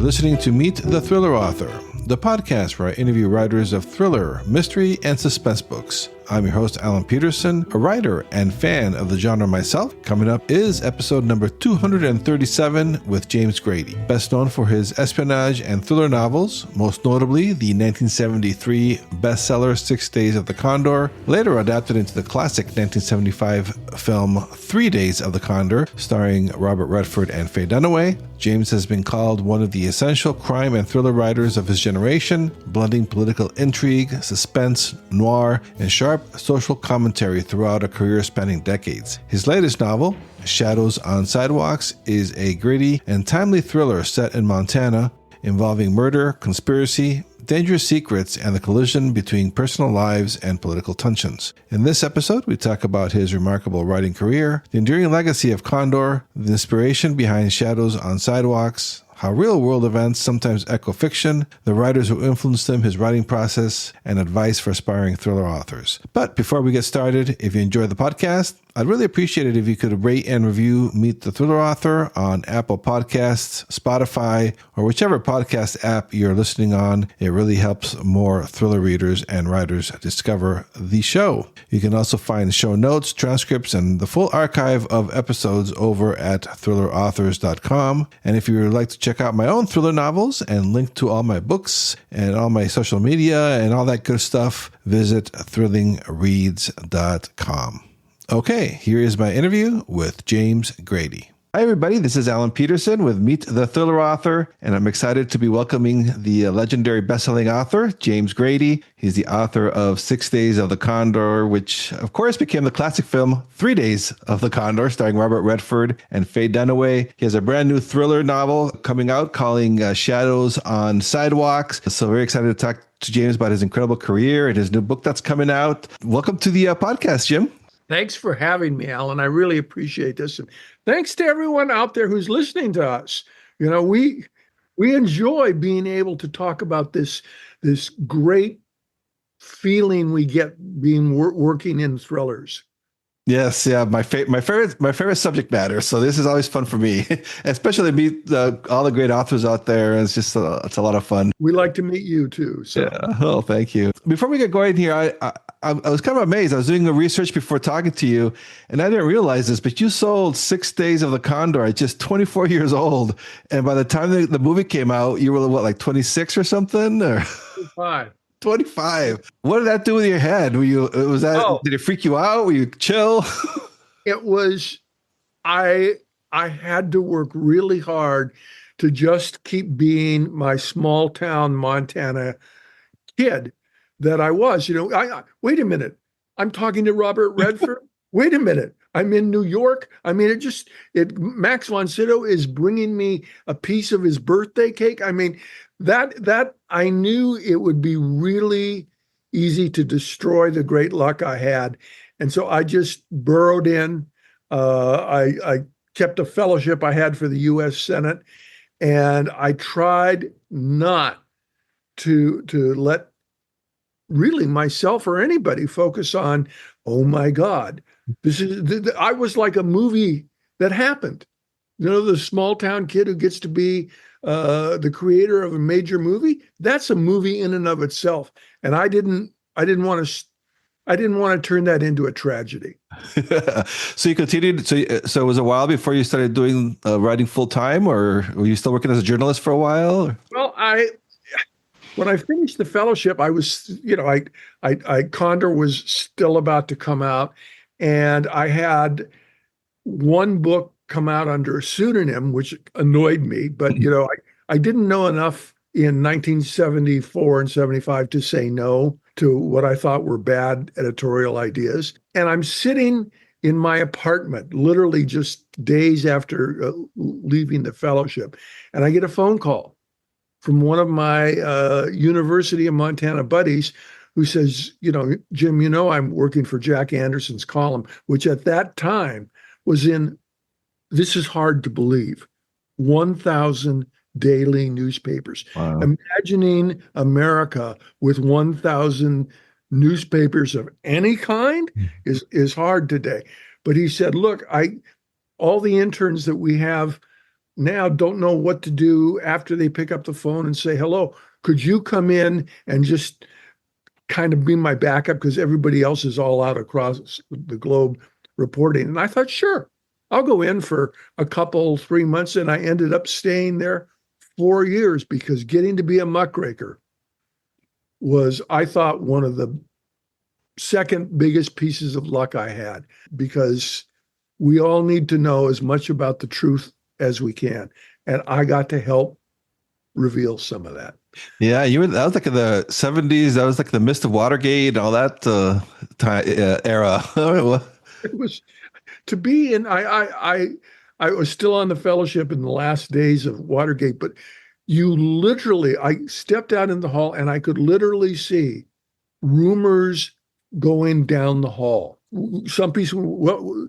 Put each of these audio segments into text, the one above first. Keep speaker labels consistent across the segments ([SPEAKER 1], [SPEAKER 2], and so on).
[SPEAKER 1] are listening to Meet the Thriller Author, the podcast where I interview writers of thriller, mystery, and suspense books. I'm your host, Alan Petersen, a writer and fan of the genre myself. Coming up is episode number 237 with James Grady, best known for his espionage and thriller novels, most notably the 1973 bestseller 6 Days of the Condor, later adapted into the classic 1975 film 3 Days of the Condor, starring Robert Redford and Faye Dunaway. James has been called one of the essential crime and thriller writers of his generation, blending political intrigue, suspense, noir, and sharp social commentary throughout a career spanning decades. His latest novel, Shadows on Sidewalks, is a gritty and timely thriller set in Montana, involving murder, conspiracy, dangerous secrets, and the collision between personal lives and political tensions. In this episode, we talk about his remarkable writing career, the enduring legacy of Condor, the inspiration behind Shadows on Sidewalks, how real-world events sometimes echo fiction, the writers who influenced him, his writing process, and advice for aspiring thriller authors. But before we get started, if you enjoy the podcast, I'd really appreciate it if you could rate and review Meet the Thriller Author on Apple Podcasts, Spotify, or whichever podcast app you're listening on. It really helps more thriller readers and writers discover the show. You can also find show notes, transcripts, and the full archive of episodes over at thrillerauthors.com. And if you would like to check out my own thriller novels and link to all my books and all my social media and all that good stuff, visit thrillingreads.com. Okay, here is my interview with James Grady. Hi, everybody. This is Alan Petersen with Meet the Thriller Author, and I'm excited to be welcoming the legendary bestselling author, James Grady. He's the author of 6 Days of the Condor, which, of course, became the classic film 3 Days of the Condor, starring Robert Redford and Faye Dunaway. He has a brand new thriller novel coming out calling Shadows on Sidewalks. So very excited to talk to James about his incredible career and his new book that's coming out. Welcome to the podcast, Jim.
[SPEAKER 2] Thanks for having me, Alan. I really appreciate this. And thanks to everyone out there who's listening to us. You know, we enjoy being able to talk about this great feeling we get being working in thrillers.
[SPEAKER 1] Yes, yeah, my favorite subject matter. So this is always fun for me, especially to meet all the great authors out there. It's just it's a lot of fun.
[SPEAKER 2] We like to meet you too. So.
[SPEAKER 1] Yeah. Oh, thank you. Before we get going here, I was kind of amazed. I was doing the research before talking to you, and I didn't realize this, but you sold 6 Days of the Condor at just 24 years old, and by the time the movie came out, you were what, like 26 or something, or
[SPEAKER 2] 25.
[SPEAKER 1] 25. What did that do with your head? Did it freak you out? Were you chill?
[SPEAKER 2] It was, I had to work really hard to just keep being my small town Montana kid that I was. You know, wait a minute. I'm talking to Robert Redford. Wait a minute. I'm in New York. I mean, Max von Sydow is bringing me a piece of his birthday cake. I mean, that I knew it would be really easy to destroy the great luck I had. And so I just burrowed in. I kept a fellowship I had for the U.S. Senate, and I tried not to let really myself or anybody focus on, oh my God, I was like a movie that happened. You know, the small town kid who gets to be the creator of a major movie. That's a movie in and of itself. And I didn't want to turn that into a tragedy.
[SPEAKER 1] So you continued. So it was a while before you started doing writing full time, or were you still working as a journalist for a while?
[SPEAKER 2] Well, when I finished the fellowship, I was, you know, Condor was still about to come out, and I had one book come out under a pseudonym, which annoyed me. But, you know, I didn't know enough in 1974 and 75 to say no to what I thought were bad editorial ideas. And I'm sitting in my apartment, literally just days after leaving the fellowship, and I get a phone call from one of my University of Montana buddies who says, you know, Jim, you know, I'm working for Jack Anderson's column, which at that time was in, this is hard to believe, 1,000 daily newspapers.
[SPEAKER 1] Wow.
[SPEAKER 2] Imagining America with 1,000 newspapers of any kind is hard today. But he said, look, all the interns that we have now don't know what to do after they pick up the phone and say, hello, could you come in and just kind of be my backup because everybody else is all out across the globe reporting? And I thought, sure, I'll go in for a couple, 3 months. And I ended up staying there 4 years because getting to be a muckraker was, I thought, one of the second biggest pieces of luck I had, because we all need to know as much about the truth as we can. And I got to help reveal some of that.
[SPEAKER 1] Yeah, that was like in the 70s. That was like the mist of Watergate and all that time era.
[SPEAKER 2] It was to be in. I was still on the fellowship in the last days of Watergate, but I stepped out in the hall and I could literally see rumors going down the hall. Some people,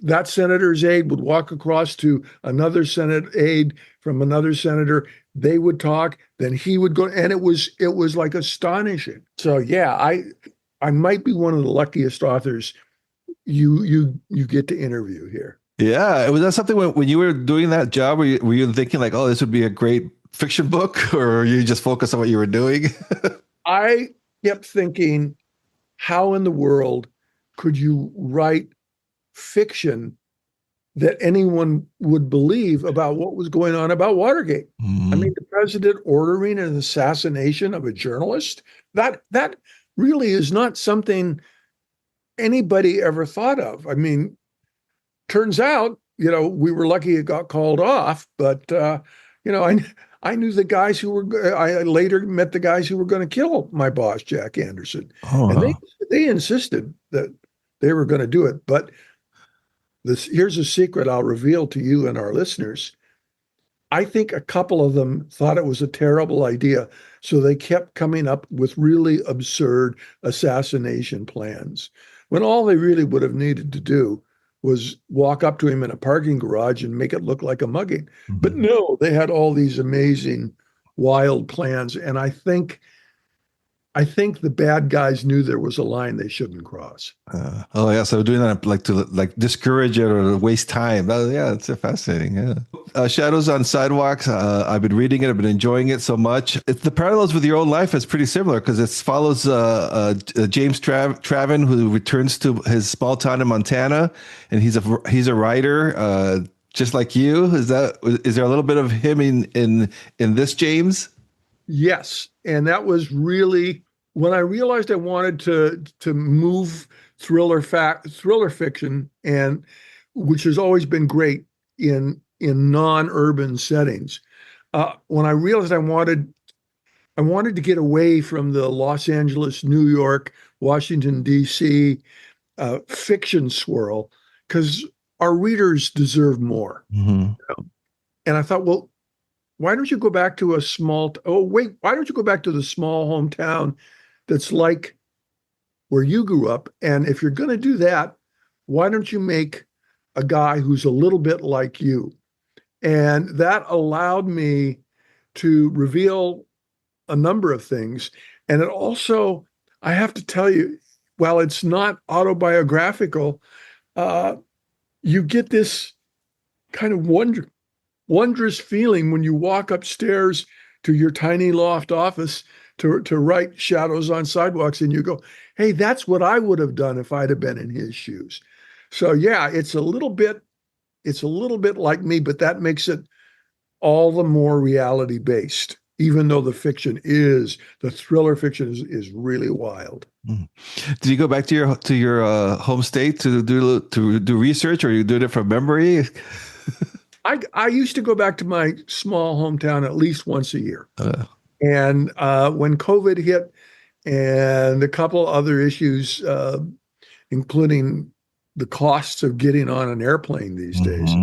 [SPEAKER 2] that senator's aide would walk across to another Senate aide from another senator. They would talk, then he would go, and it was like astonishing. So yeah, I might be one of the luckiest authors you get to interview here.
[SPEAKER 1] Yeah, was that something when you were doing that job? Were you thinking like, oh, this would be a great fiction book, or you just focused on what you were doing?
[SPEAKER 2] I kept thinking, how in the world could you write fiction that anyone would believe about what was going on about Watergate? I mean, the president ordering an assassination of a journalist, that really is not something anybody ever thought of. I mean, turns out, we were lucky it got called off, but I knew the guys I later met the guys who were going to kill my boss, Jack Anderson. And they insisted that they were going to do it. But here's a secret I'll reveal to you and our listeners. I think a couple of them thought it was a terrible idea, so they kept coming up with really absurd assassination plans, when all they really would have needed to do was walk up to him in a parking garage and make it look like a mugging. Mm-hmm. But no, they had all these amazing, wild plans. And I think the bad guys knew there was a line they shouldn't cross.
[SPEAKER 1] So doing that to discourage it or waste time. It's fascinating. Yeah. Shadows on Sidewalks. I've been reading it. I've been enjoying it so much. The parallels with your own life is pretty similar because it follows James Traven, who returns to his small town in Montana, and he's a writer just like you. Is there a little bit of him in this, James?
[SPEAKER 2] Yes. And that was really when I realized I wanted to move thriller fiction, and which has always been great in non-urban settings. When I realized I wanted to get away from the Los Angeles, New York, Washington, D.C. Fiction swirl, because our readers deserve more. Mm-hmm. And I thought, well, why don't you go back to why don't you go back to the small hometown that's like where you grew up? And if you're going to do that, why don't you make a guy who's a little bit like you? And that allowed me to reveal a number of things. And it also, I have to tell you, while it's not autobiographical, you get this kind of wondrous feeling when you walk upstairs to your tiny loft office to write Shadows on Sidewalks, and you go, hey, that's what I would have done if I'd have been in his shoes. So yeah, it's a little bit like me, but that makes it all the more reality based, even though the thriller fiction is really wild.
[SPEAKER 1] Did you go back to your home state to do research, or you did it from memory?
[SPEAKER 2] I used to go back to my small hometown at least once a year. And when COVID hit and a couple other issues, including the costs of getting on an airplane these days,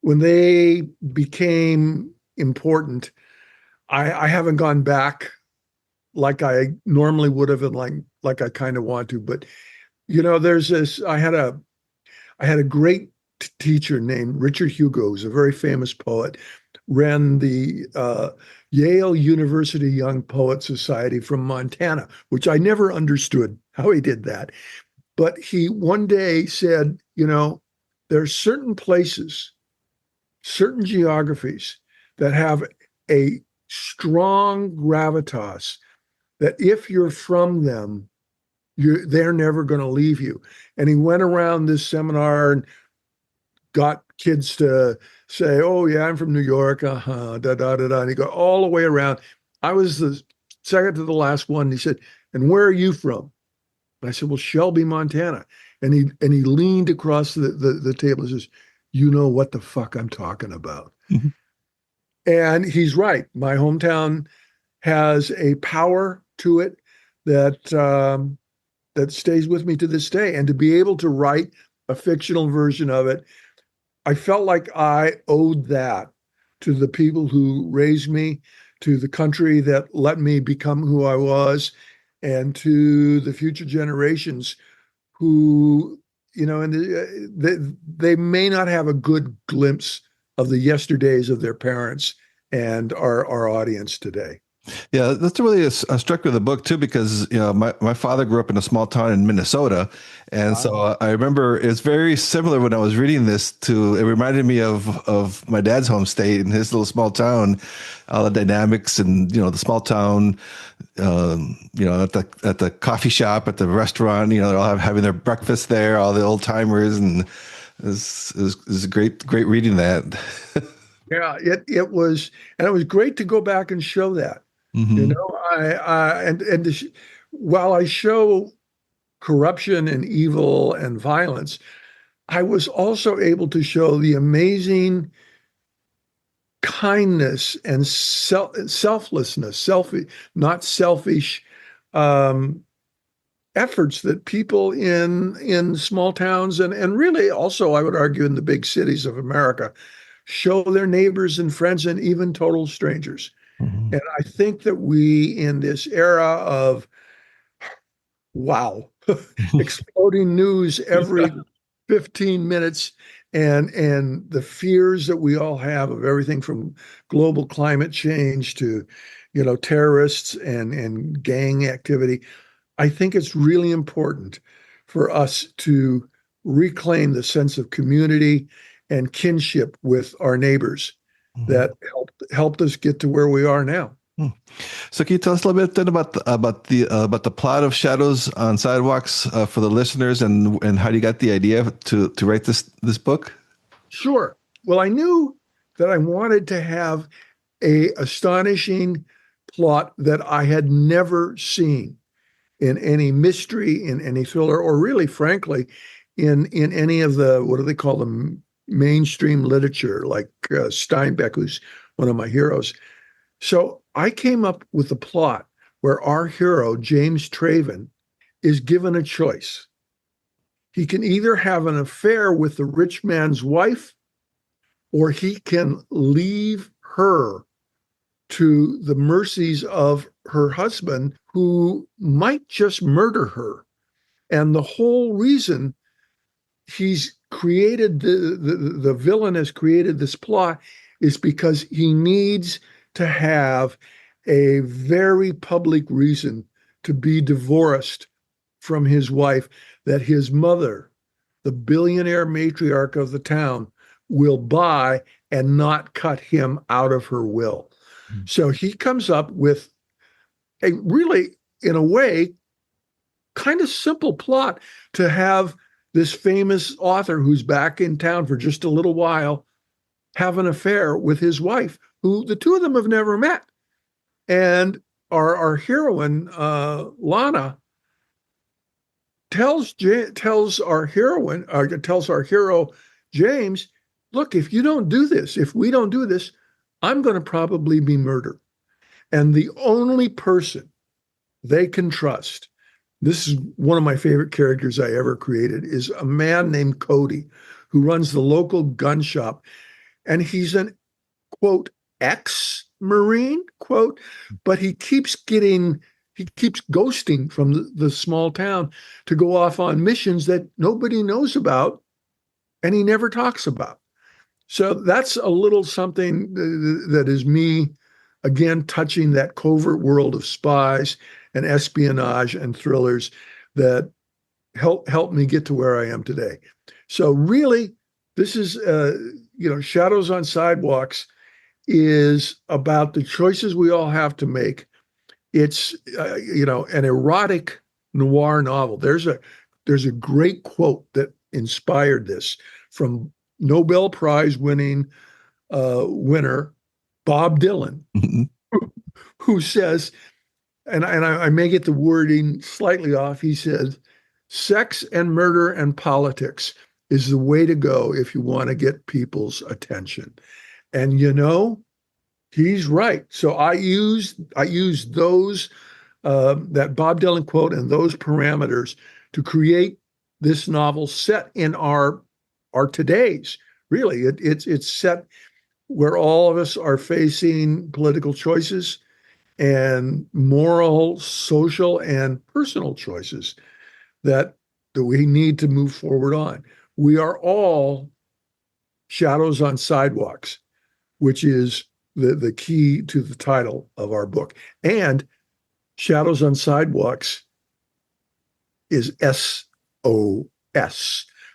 [SPEAKER 2] when they became important, I haven't gone back like I normally would have, and like I kind of want to. But there's this. I had a great teacher named Richard Hugo, who's a very famous poet, ran the Yale University Young Poets Society from Montana, which I never understood how he did that. But he one day said, there are certain places certain geographies that have a strong gravitas that if you're from them, they're never going to leave you. And he went around this seminar and got kids to say, "Oh yeah, I'm from New York." Da da da da. And he got all the way around. I was the second to the last one. He said, "And where are you from?" And I said, "Well, Shelby, Montana." And he leaned across the table and says, "You know what the fuck I'm talking about."
[SPEAKER 1] Mhm.
[SPEAKER 2] And he's right. My hometown has a power to it that that stays with me to this day. And to be able to write a fictional version of it, I felt like I owed that to the people who raised me, to the country that let me become who I was, and to the future generations who, and they may not have a good glimpse of the yesterdays of their parents and our audience today.
[SPEAKER 1] Yeah, that's really struck with the book too, because my father grew up in a small town in Minnesota, and so I remember it's very similar when I was reading this to. It reminded me of my dad's home state and his little small town, all the dynamics and the small town, at the coffee shop, at the restaurant, they're all having their breakfast there, all the old timers, and it was great reading that.
[SPEAKER 2] Yeah, it was, and it was great to go back and show that. You
[SPEAKER 1] Hmm.
[SPEAKER 2] know, while I show corruption and evil and violence, I was also able to show the amazing kindness and selflessness, not selfish um, efforts that people in small towns and really also, I would argue, in the big cities of America show their neighbors and friends and even total strangers.
[SPEAKER 1] Hmm.
[SPEAKER 2] And I think that we, in this era of wow, exploding news every 15 minutes and the fears that we all have of everything from global climate change to, terrorists and gang activity, I think it's really important for us to reclaim the sense of community and kinship with our neighbors
[SPEAKER 1] Hmm.
[SPEAKER 2] that helped us get to where we are now.
[SPEAKER 1] So can you tell us a little bit then about the plot of Shadows on Sidewalks for the listeners, and how you got the idea to write this book?
[SPEAKER 2] Sure. Well, I knew that I wanted to have a astonishing plot that I had never seen in any mystery, in any thriller, or really, frankly, in any of the what do they call them, mainstream literature, like Steinbeck, who's one of my heroes. So I came up with a plot where our hero, James Traven, is given a choice. He can either have an affair with the rich man's wife, or he can leave her to the mercies of her husband, who might just murder her. And the whole reason he's created the villain has created this plot is because he needs to have a very public reason to be divorced from his wife, that his mother, the billionaire matriarch of the town, will buy and not cut him out of her will. So he comes up with a really, in a way, kind of simple plot to have this famous author who's back in town for just a little while have an affair with his wife, who the two of them have never met. And our heroine, Lana, tells our hero James, "Look, if we don't do this, I'm going to probably be murdered." And the only person they can trust, this is one of my favorite characters I ever created, is a man named Cody, who runs the local gun shop. And he's an, quote, ex-Marine, quote, but he keeps ghosting from the small town to go off on missions that nobody knows about and he never talks about. So that's a little something that is me, again, touching that covert world of spies and espionage and thrillers that help me get to where I am today. So really, this is Shadows on Sidewalks is about the choices we all have to make. It's an erotic noir novel. There's a great quote that inspired this from Nobel Prize winner Bob Dylan,
[SPEAKER 1] Mhm.
[SPEAKER 2] who says, and I may get the wording slightly off. He says, "Sex and murder and politics is the way to go if you want to get people's attention." And he's right. So I used those that Bob Dylan quote and those parameters to create this novel set in our today's. Really, it's set where all of us are facing political choices and moral, social, and personal choices that we need to move forward on. We are all shadows on sidewalks, which is the key to the title of our book. And Shadows on Sidewalks is SOS,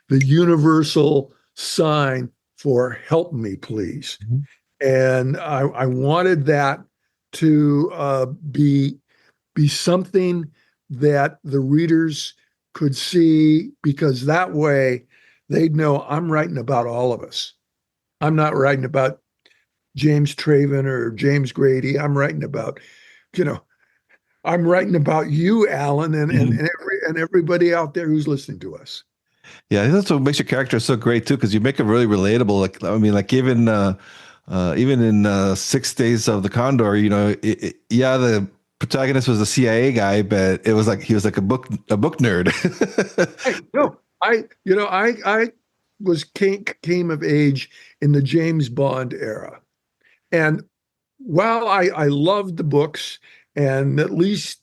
[SPEAKER 2] the universal sign for help me, please.
[SPEAKER 1] Mhm.
[SPEAKER 2] And I wanted that to be something that the readers could see, because that way they'd know I'm writing about all of us. I'm not writing about James Traven or James Grady. You know, I'm writing about you, Alan,
[SPEAKER 1] Mhm.
[SPEAKER 2] and everybody out there who's listening to us.
[SPEAKER 1] Yeah, that's what makes your character so great too, because you make it really relatable. Like, I mean, like even in 6 Days of the Condor, yeah, the protagonist was a CIA guy, but it was like he was like a book nerd.
[SPEAKER 2] No, I was came of age in the James Bond era, and while I loved the books and at least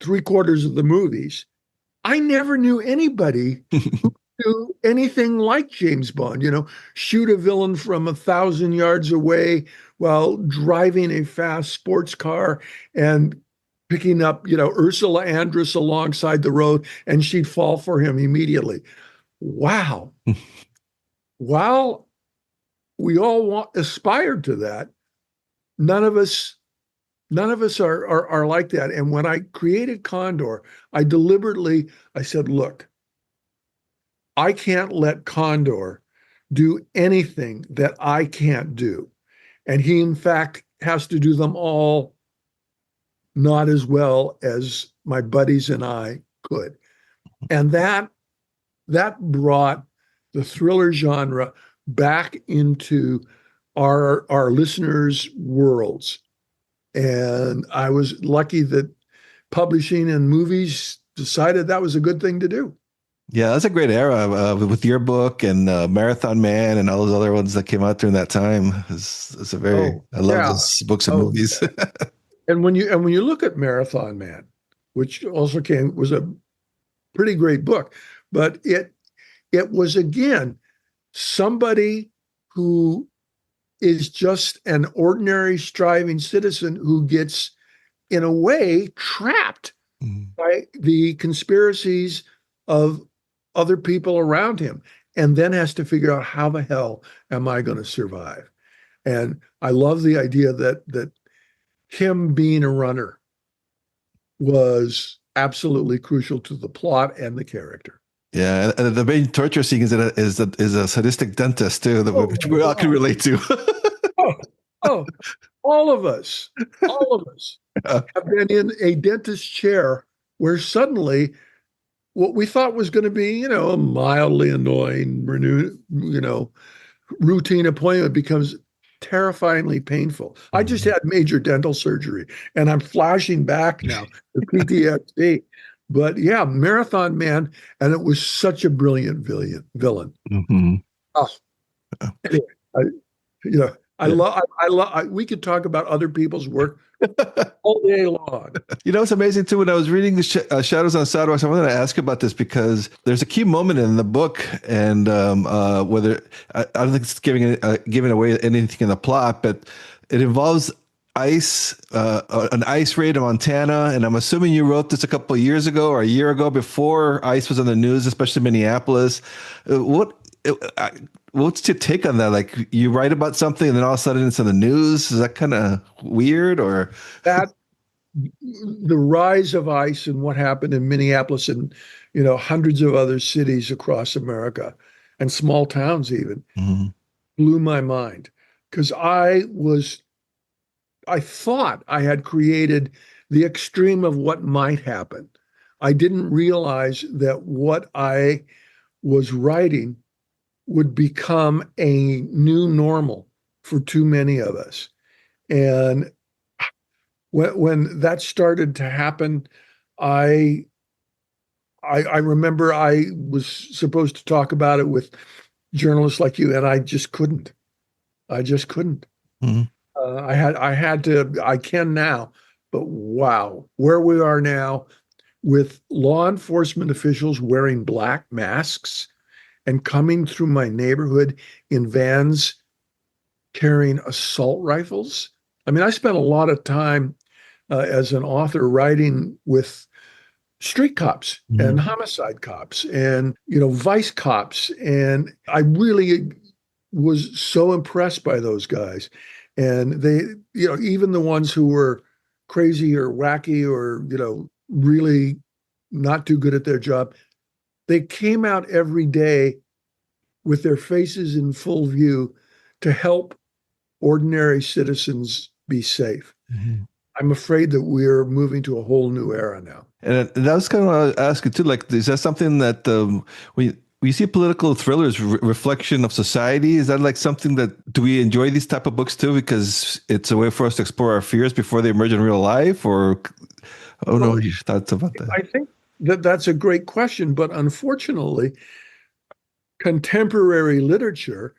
[SPEAKER 2] three-quarters of the movies, I never knew anybody do anything like James Bond. Shoot a villain from 1,000 yards away while driving a fast sports car and picking up, Ursula Andress alongside the road, and she'd fall for him immediately. Wow. While we all aspired to that, none of us are like that. And when I created Condor, I said, look, I can't let Condor do anything that I can't do. And he, in fact, has to do them all not as well as my buddies and I could. And that brought the thriller genre back into our listeners' worlds. And I was lucky that publishing and movies decided that was a good thing to do.
[SPEAKER 1] Yeah, that's a great era with your book and Marathon Man and all those other ones that came out during that time. It's a very
[SPEAKER 2] Oh,
[SPEAKER 1] I love
[SPEAKER 2] yeah.
[SPEAKER 1] those books and
[SPEAKER 2] Oh,
[SPEAKER 1] movies.
[SPEAKER 2] and when you look at Marathon Man, which also was a pretty great book, but it was again somebody who is just an ordinary striving citizen who gets, in a way, trapped
[SPEAKER 1] Mhm.
[SPEAKER 2] by the conspiracies of other people around him, and then has to figure out, how the hell am I going to survive? And I love the idea that him being a runner was absolutely crucial to the plot and the character.
[SPEAKER 1] Yeah, and the main torture scene is a sadistic dentist too,
[SPEAKER 2] Oh
[SPEAKER 1] which
[SPEAKER 2] my
[SPEAKER 1] we all can
[SPEAKER 2] God.
[SPEAKER 1] relate to.
[SPEAKER 2] Oh, oh, all of us have been in a dentist chair where suddenly what we thought was going to be, a mildly annoying, routine appointment becomes terrifyingly painful. I just
[SPEAKER 1] Mhm.
[SPEAKER 2] had major dental surgery and I'm flashing back now to PTSD. But yeah, Marathon Man, and it was such a brilliant villain.
[SPEAKER 1] Mhm.
[SPEAKER 2] Oh, anyway, I, you know,
[SPEAKER 1] Yeah.
[SPEAKER 2] I love. We could talk about other people's work all day long.
[SPEAKER 1] It's amazing too. When I was reading the Shadows on Sidewalks, I wanted to ask about this because there's a key moment in the book, and whether I don't think it's giving away anything in the plot, but it involves an ice raid in Montana, and I'm assuming you wrote this a couple of years ago or a year ago before ice was on the news, especially Minneapolis. What what's your take on that? Like you write about something and then all of a sudden it's in the news. Is that kind of weird or?
[SPEAKER 2] That the rise of ICE and what happened in Minneapolis and hundreds of other cities across America and small towns even
[SPEAKER 1] Mhm.
[SPEAKER 2] blew my mind because I thought I had created the extreme of what might happen. I didn't realize that what I was writing would become a new normal for too many of us. And when that started to happen, I I remember I was supposed to talk about it with journalists like you, and I just couldn't. I just couldn't.
[SPEAKER 1] Mhm.
[SPEAKER 2] I had to. I can now, but wow, where we are now with law enforcement officials wearing black masks and coming through my neighborhood in vans carrying assault rifles. I mean, I spent a lot of time as an author writing with street cops and
[SPEAKER 1] Mhm.
[SPEAKER 2] homicide cops and vice cops, and I really was so impressed by those guys. And they, even the ones who were crazy or wacky or really not too good at their job, they came out every day with their faces in full view to help ordinary citizens be safe.
[SPEAKER 1] Mhm.
[SPEAKER 2] I'm afraid that we're moving to a whole new era now.
[SPEAKER 1] And I was kind of want to ask you too, like, is that something that when you see political thrillers, reflection of society, is that like something that, do we enjoy these type of books too because it's a way for us to explore our fears before they emerge in real life? Or I don't know
[SPEAKER 2] Well,
[SPEAKER 1] your thoughts about that.
[SPEAKER 2] I think that that's a great question, but unfortunately, contemporary literature,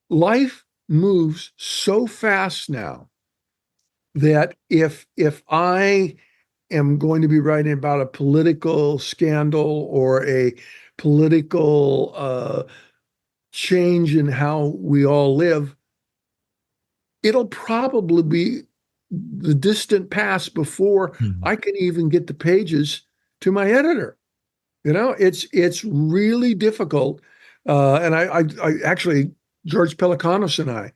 [SPEAKER 2] life moves so fast now that if I am going to be writing about a political scandal or a political change in how we all live, it'll probably be the distant past before
[SPEAKER 1] Mhm.
[SPEAKER 2] I can even get the pages to my editor. It's really difficult. And I actually, George Pelecanos and I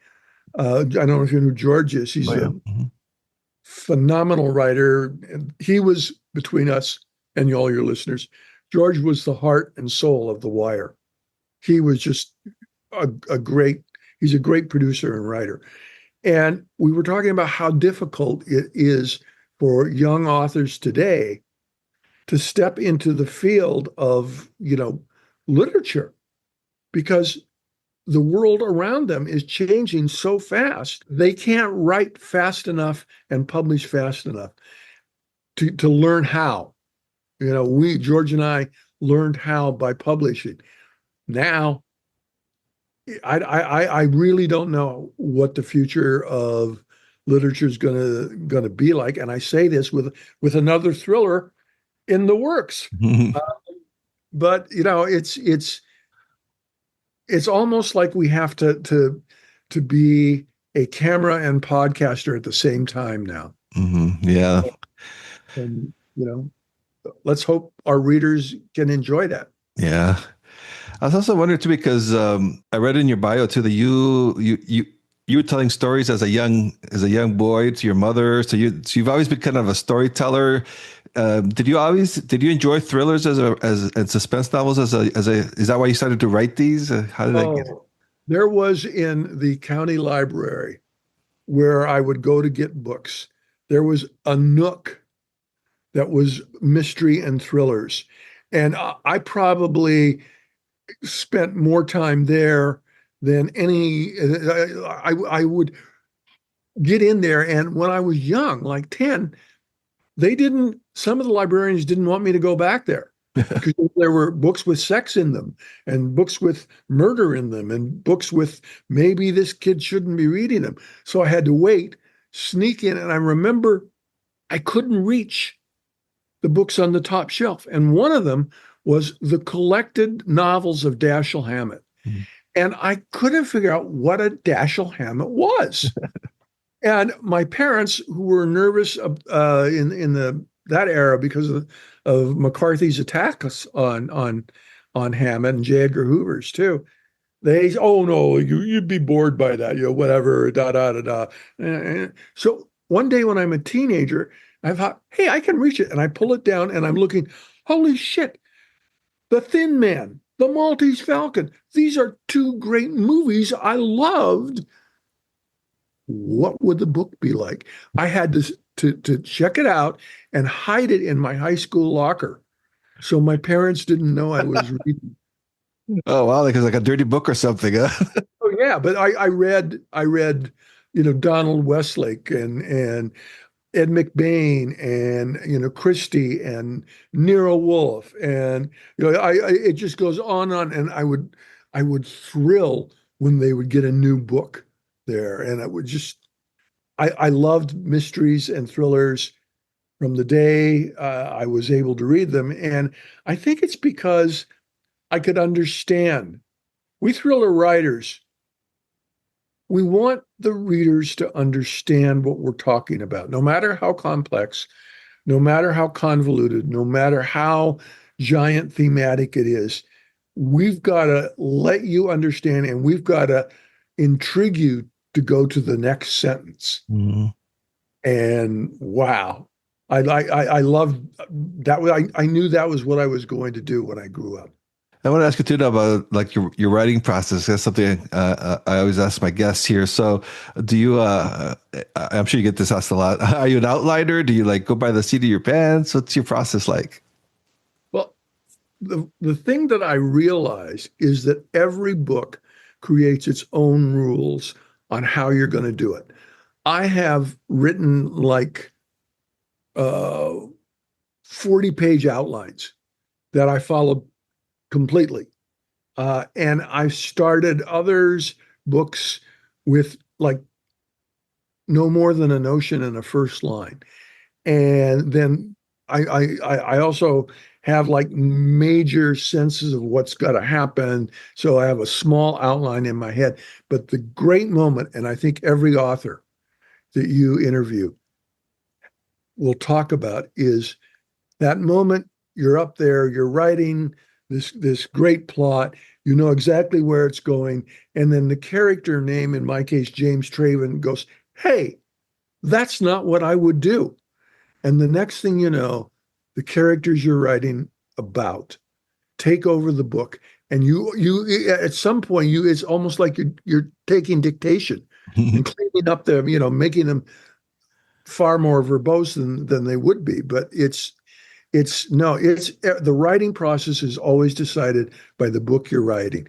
[SPEAKER 2] don't know if you know who George is.
[SPEAKER 1] Oh
[SPEAKER 2] He's
[SPEAKER 1] yeah.
[SPEAKER 2] a
[SPEAKER 1] Mhm.
[SPEAKER 2] phenomenal writer. And he was, between us and all your listeners, George was the heart and soul of The Wire. He was just a great, he's a great producer and writer. And we were talking about how difficult it is for young authors today to step into the field of, literature because the world around them is changing so fast. They can't write fast enough and publish fast enough to learn how. George and I learned how by publishing. Now, I really don't know what the future of literature is gonna be like, and I say this with another thriller in the works. Uh, but it's almost like we have to be a camera and podcaster at the same time now.
[SPEAKER 1] Mhm. Yeah.
[SPEAKER 2] And let's hope our readers can enjoy that.
[SPEAKER 1] Yeah. I was also wondering too because I read in your bio too that you were telling stories as a young boy to your mother. So you've always been kind of a storyteller. Did you enjoy thrillers as and suspense novels as a is that why you started to write these? How did that get?
[SPEAKER 2] Oh, there was in the county library where I would go to get books. There was a nook that was mystery and thrillers. And I probably spent more time there than any. I would get in there. And when I was young, like 10, some of the librarians didn't want me to go back there because there were books with sex in them and books with murder in them and books with maybe this kid shouldn't be reading them. So I had to wait, sneak in. And I remember I couldn't reach the books on the top shelf. And one of them was the collected novels of Dashiell Hammett.
[SPEAKER 1] Mhm.
[SPEAKER 2] And I couldn't figure out what a Dashiell Hammett was. And my parents, who were nervous in that era because of McCarthy's attacks on on Hammett and J. Edgar Hoover's too. They, oh no, you'd be bored by that, whatever, da da da da. So one day when I'm a teenager, I thought, hey, I can reach it, and I pull it down, and I'm looking, holy shit, The Thin Man, The Maltese Falcon. These are two great movies I loved. What would the book be like? I had to check it out and hide it in my high school locker, so my parents didn't know I was reading.
[SPEAKER 1] Oh wow, like it's like a dirty book or something, huh?
[SPEAKER 2] Oh yeah, but I read, Donald Westlake and Ed McBain and Christie and Nero Wolfe, and it just goes on and on, and I would thrill when they would get a new book there, and I loved mysteries and thrillers from the day I was able to read them, and I think it's because I could understand. We thriller writers, we want the readers to understand what we're talking about, no matter how complex, no matter how convoluted, no matter how giant thematic it is. We've got to let you understand, and we've got to intrigue you to go to the next sentence.
[SPEAKER 1] Mhm.
[SPEAKER 2] And wow, I loved that. I knew that was what I was going to do when I grew up.
[SPEAKER 1] I want to ask you too now about like your writing process. That's something I always ask my guests here. So, do you? I'm sure you get this asked a lot. Are you an outliner? Do you like go by the seat of your pants? What's your process like?
[SPEAKER 2] Well, the thing that I realize is that every book creates its own rules on how you're going to do it. I have written like 40-page outlines that I follow completely. And I've started others books with like no more than a notion and a first line. And then I also have like major senses of what's got to happen. So I have a small outline in my head. But the great moment, and I think every author that you interview will talk about, is that moment you're up there, you're writing this great plot, you know exactly where it's going, and then the character name, in my case, James Traven, goes, "Hey, that's not what I would do." And the next thing you know, the characters you're writing about take over the book, and you at some point it's almost like you're taking dictation and cleaning up them, making them far more verbose than they would be. But it's no, it's the writing process is always decided by the book you're writing.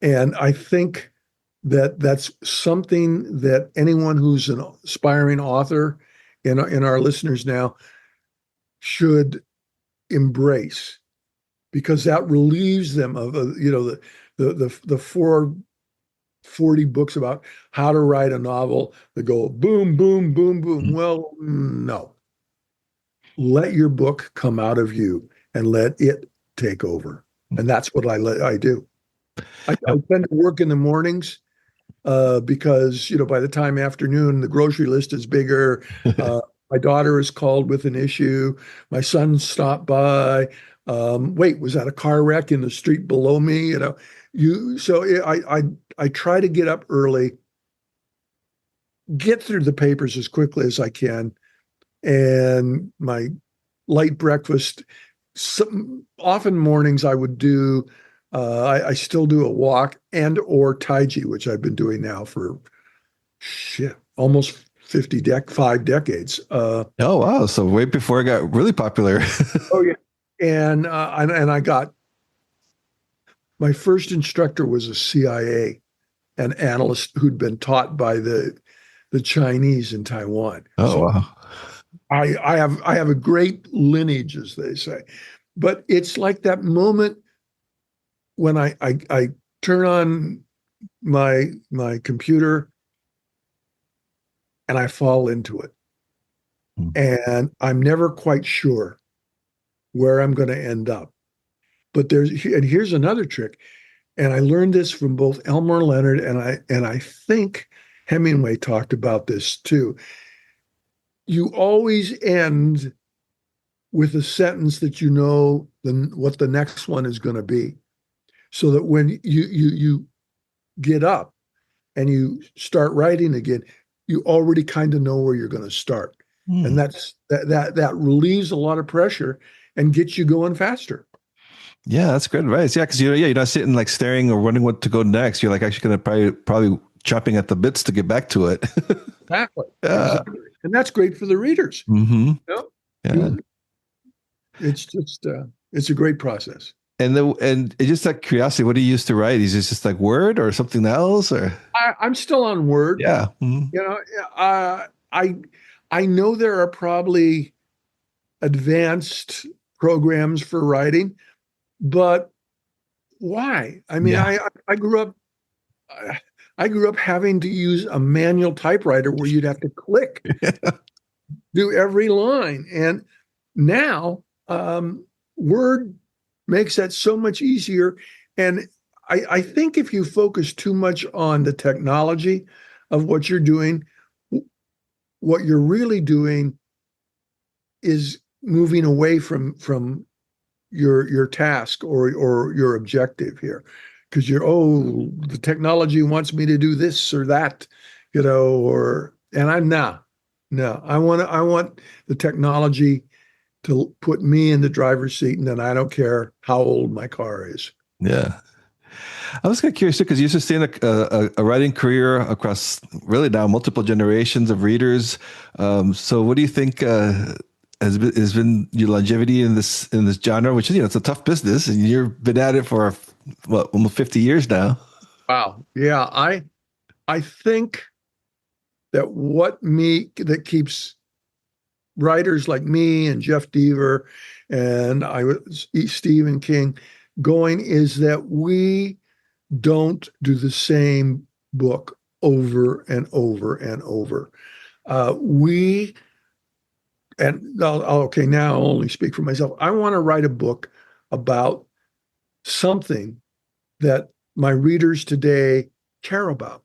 [SPEAKER 2] And I think that that's something that anyone who's an aspiring author in our listeners now should embrace, because that relieves them of the 440 books about how to write a novel that go boom, boom, boom, boom. Well, no. Let your book come out of you and let it take over. And that's what I do. I tend to work in the mornings because, by the time afternoon, the grocery list is bigger. My daughter is called with an issue. My son stopped by. Wait, was that a car wreck in the street below me? I try to get up early, get through the papers as quickly as I can, and my light breakfast. Often mornings I would do. I still do a walk and or Tai Chi, which I've been doing now for almost 5 decades.
[SPEAKER 1] Oh wow! So way before it got really popular.
[SPEAKER 2] Oh yeah, and I got my first instructor was a CIA, an analyst who'd been taught by the Chinese in Taiwan.
[SPEAKER 1] Oh
[SPEAKER 2] So
[SPEAKER 1] wow!
[SPEAKER 2] I have a great lineage, as they say. But it's like that moment when I turn on my computer and I fall into it. And I'm never quite sure where I'm going to end up. But here's another trick. And I learned this from both Elmore Leonard and I think Hemingway talked about this too. You always end with a sentence that what the next one is going to be. so that when you get up and you start writing again, you already kind of know where you're going to start. And that relieves a lot of pressure and gets you going faster.
[SPEAKER 1] Yeah, that's great advice. Yeah, because you're not sitting like staring or wondering what to go next. You're like actually going to probably chopping at the bits to get back to it.
[SPEAKER 2] Exactly.
[SPEAKER 1] Yeah.
[SPEAKER 2] Exactly. And that's great for the readers.
[SPEAKER 1] Mm-hmm.
[SPEAKER 2] You know?
[SPEAKER 1] Yeah.
[SPEAKER 2] It's just it's a great process.
[SPEAKER 1] And it's just like curiosity, what do you used to write? Is it just like Word or something else? Or
[SPEAKER 2] I'm still on Word.
[SPEAKER 1] yeah. Mm-hmm.
[SPEAKER 2] You know, I know there are probably advanced programs for writing, but why? I mean,
[SPEAKER 1] Yeah.
[SPEAKER 2] I grew up I grew up having to use a manual typewriter where you'd have to click, do every line, and now Word makes that so much easier. And I think if you focus too much on the technology of what you're doing, what you're really doing is moving away from your task or your objective here, because the technology wants me to do this or that, and I'm not. No, I want the technology to put me in the driver's seat, and then I don't care how old my car is.
[SPEAKER 1] Yeah. I was kind of curious too, because you sustain a writing career across really now multiple generations of readers. So what do you think has been your longevity in this genre, which is, it's a tough business, and you've been at it for what, almost 50 years now.
[SPEAKER 2] Wow. Yeah, I think that keeps writers like me and Jeff Deaver and Stephen King going is that we don't do the same book over and over and over. We and okay, now I'll only speak for myself. I want to write a book about something that my readers today care about.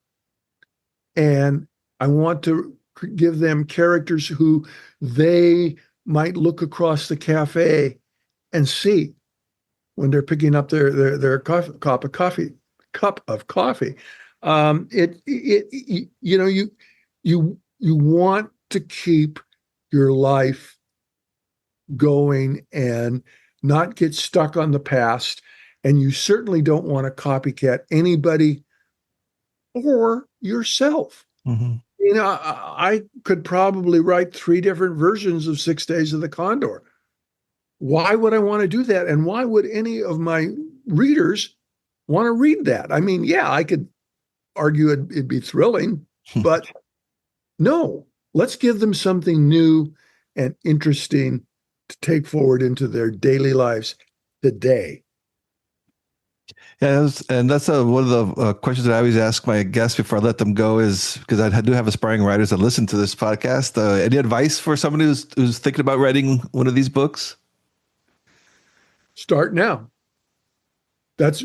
[SPEAKER 2] And I want to give them characters who they might look across the cafe and see when they're picking up their cup of coffee. You want to keep your life going and not get stuck on the past, and you certainly don't want to copycat anybody or yourself.
[SPEAKER 1] Mm-hmm.
[SPEAKER 2] I could probably write 3 different versions of 6 Days of the Condor. Why would I want to do that? And why would any of my readers want to read that? I mean, yeah, I could argue it'd be thrilling, but no, let's give them something new and interesting to take forward into their daily lives today.
[SPEAKER 1] Yeah, and that's one of the questions that I always ask my guests before I let them go is because I do have aspiring writers that listen to this podcast. Any advice for someone who's thinking about writing one of these books?
[SPEAKER 2] Start now. I've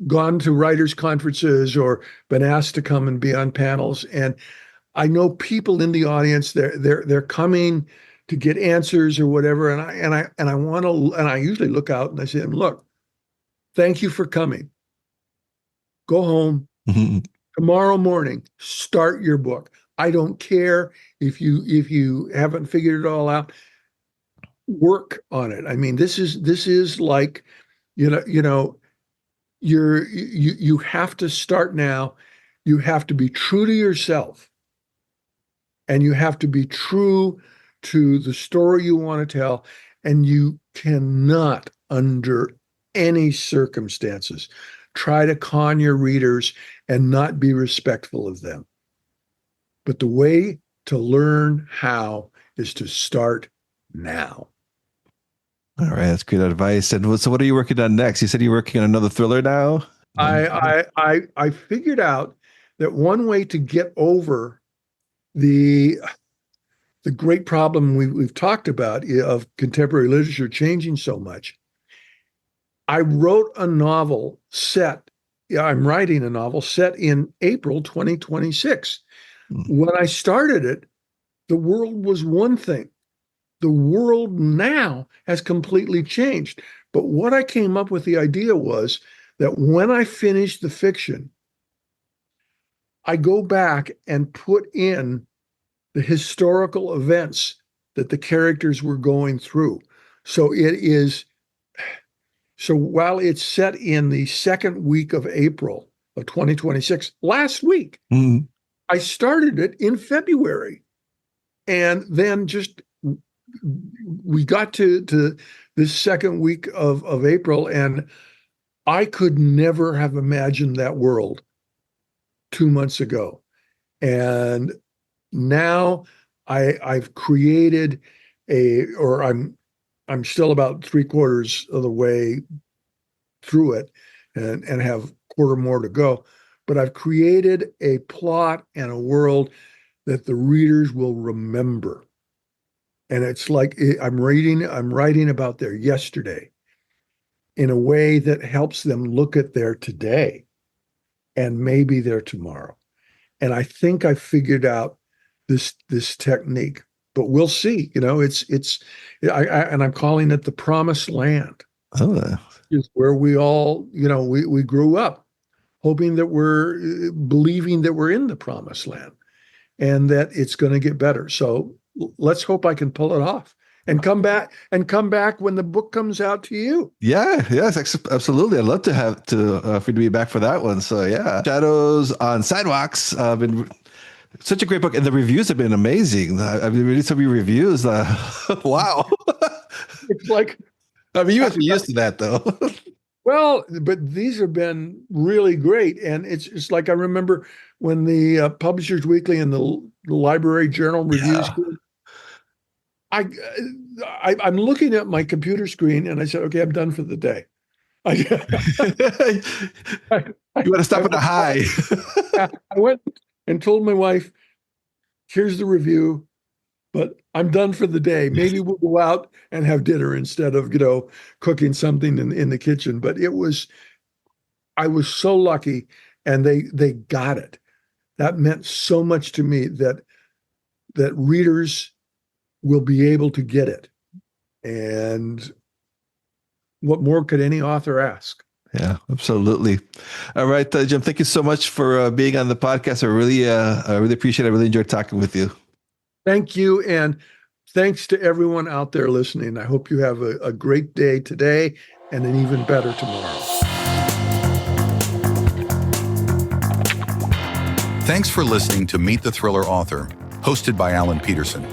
[SPEAKER 2] gone to writers' conferences or been asked to come and be on panels, and I know people in the audience. They're coming to get answers or whatever, and I usually look out and I say, "Look, thank you for coming. Go home tomorrow morning. Start your book. I don't care if you haven't figured it all out. Work on it. I mean, this is like, you have to start now. You have to be true to yourself, and you have to be true to the story you want to tell, and you cannot, under any circumstances, try to con your readers and not be respectful of them. But the way to learn how is to start now.
[SPEAKER 1] All right, that's great advice. And so, what are you working on next? You said you're working on another thriller now.
[SPEAKER 2] I figured out that one way to get over the great problem we've talked about of contemporary literature changing so much. I'm writing a novel set in April 2026. When I started it, the world was one thing. the world now has completely changed. But what I came up with the idea was that when I finish the fiction, I go back and put in the historical events that the characters were going through. So while it's set in the second week of April of 2026, last week, I started it in February. And then we got to this second week of April, and I could never have imagined that world 2 months ago. And now I've created I'm still about 3/4 of the way through it and have a quarter more to go. But I've created a plot and a world that the readers will remember. And it's like I'm writing about their yesterday in a way that helps them look at their today and maybe their tomorrow. And I think I figured out this technique, but we'll see. I'm calling it the promised land.
[SPEAKER 1] Oh,
[SPEAKER 2] is where we all, we grew up hoping that we're believing that we're in the promised land and that it's going to get better. So let's hope I can pull it off and come back when the book comes out to you.
[SPEAKER 1] Yes, absolutely. I'd love to have for you to be back for that one. So yeah, Shadows on Sidewalks been such a great book, and the reviews have been amazing. I've been reading some of your reviews. Wow.
[SPEAKER 2] It's like,
[SPEAKER 1] you must be used to that though.
[SPEAKER 2] Well, but these have been really great, and it's like I remember when the Publishers Weekly and the Library Journal reviews. I'm looking at my computer screen, and I said, "Okay, I'm done for the day."
[SPEAKER 1] You want to stop at a high.
[SPEAKER 2] I went and told my wife, "Here's the review, but I'm done for the day. Maybe we'll go out and have dinner instead of, cooking something in the kitchen." But I was so lucky, and they got it. That meant so much to me that readers will be able to get it. And what more could any author ask?
[SPEAKER 1] Yeah, absolutely. All right, Jim, thank you so much for being on the podcast. I really appreciate it. I really enjoyed talking with you.
[SPEAKER 2] Thank you. And thanks to everyone out there listening. I hope you have a great day today and an even better tomorrow.
[SPEAKER 3] Thanks for listening to Meet the Thriller Author, hosted by Alan Petersen.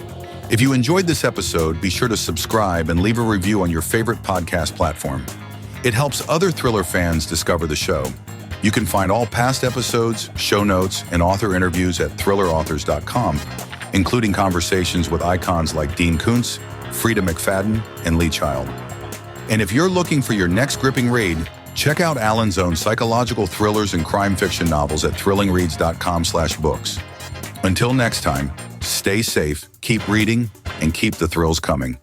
[SPEAKER 3] If you enjoyed this episode, be sure to subscribe and leave a review on your favorite podcast platform. It helps other thriller fans discover the show. You can find all past episodes, show notes, and author interviews at thrillerauthors.com, including conversations with icons like Dean Koontz, Frida McFadden, and Lee Child. And if you're looking for your next gripping read, check out Alan's own psychological thrillers and crime fiction novels at thrillingreads.com/books. Until next time, stay safe, keep reading, and keep the thrills coming.